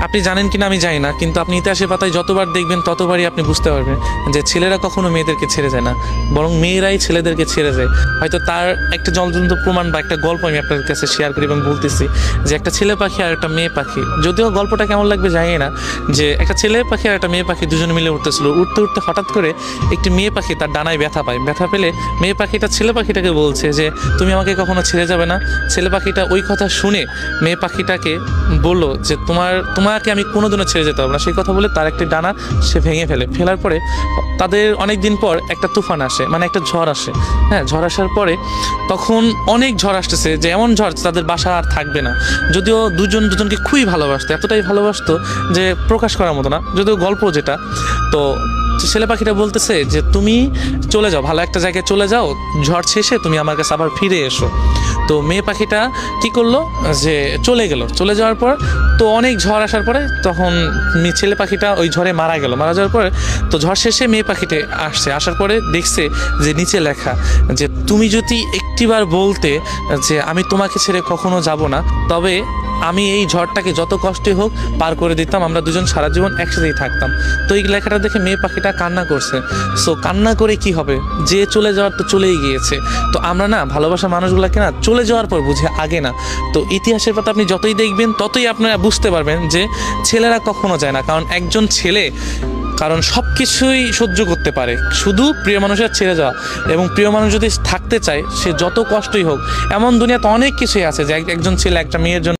আপনি জানেন কিনা আমি জানি না, কিন্তু আপনি ইতিহাসের পাতায় যতবার দেখবেন ততবারই আপনি বুঝতে পারবেন যে ছেলেরা কখনো মেয়েদেরকে ছেড়ে যায় না, বরং মেয়েরাই ছেলেদেরকে ছেড়ে যায়। হয়তো তার একটা জ্বলন্ত প্রমাণ বা একটা গল্প আমি আপনার কাছে শেয়ার করি এবং বলতেছি যে একটা ছেলে পাখি আর একটা মেয়ে পাখি, যদিও গল্পটা কেমন লাগবে জানি না, যে একটা ছেলে পাখি আর একটা মেয়ে পাখি দুজনে মিলে উঠতেছিল, উঠতে উঠতে হঠাৎ করে একটি মেয়ে পাখি তার ডানায় ব্যথা পায়। ব্যথা পেলে মেয়ে পাখিটা ছেলে পাখিটাকে বলছে যে তুমি আমাকে কখনো ছেড়ে যাবে না। ছেলে পাখিটা ওই কথা শুনে মেয়ে পাখিটাকে বললো যে তোমাকে আমি কোনোদিনও ছেড়ে যেতে পারবো না। সেই কথা বলে তার একটি ডানা সে ভেঙে ফেলার পরে তাদের অনেক দিন পর একটা তুফান আসে, মানে একটা ঝড় আসে। হ্যাঁ, ঝড় আসার পরে তখন অনেক ঝড় আসতেছে, যে এমন ঝড় তাদের বাসা আর থাকবে না। যদিও দুজনকে খুবই ভালোবাসতো, এতটাই ভালোবাসতো যে প্রকাশ করার মতো না, যদিও গল্প যেটা। তো ছেলে পাখিটা বলতেছে যে তুমি চলে যাও, ভালো একটা জায়গায় চলে যাও, ঝড় শেষে তুমি আমার কাছে আবার ফিরে এসো। তো মেয়ে পাখিটা কি করলো, যে চলে গেল। চলে যাওয়ার পর তো অনেক ঝড় আসার পরে তখন ছেলে পাখিটা ওই ঝড়ে মারা যাওয়ার পরে তো ঝড় শেষে মেয়ে পাখিটা আসার পরে দেখছে যে নিচে লেখা যে তুমি যদি একটিবার বলতে যে আমি তোমাকে ছেড়ে কখনো যাব না, তবে আমি এই ঝড়টাকে যত কষ্টই হোক পার করে দিতাম, আমরা দুজন সারা জীবন একসাথেই থাকতাম। তো এই লেখাটা দেখে মেয়ে পাখিটা কান্না করছে। সো কান্না করে কি হবে, যে চলে যাওয়ার তো চলেই গিয়েছে। তো আমরা না ভালোবাসা মানুষগুলোকে না চলে যাওয়ার পর বুঝে, আগে না। তো ইতিহাসের পাতা আপনি যতই দেখবেন ততই আপনারা বুঝতে পারবেন যে ছেলেরা কখনো যায় না, কারণ একজন ছেলে সব কিছুই সহ্য করতে পারে, শুধু প্রিয় মানুষের ছেড়ে যাওয়া। এবং প্রিয় মানুষ যদি থাকতে চায় সে যত কষ্টই হোক, এমন দুনিয়াতে অনেক কিছুই আছে যে একজন ছেলে একটা মেয়ের জন্য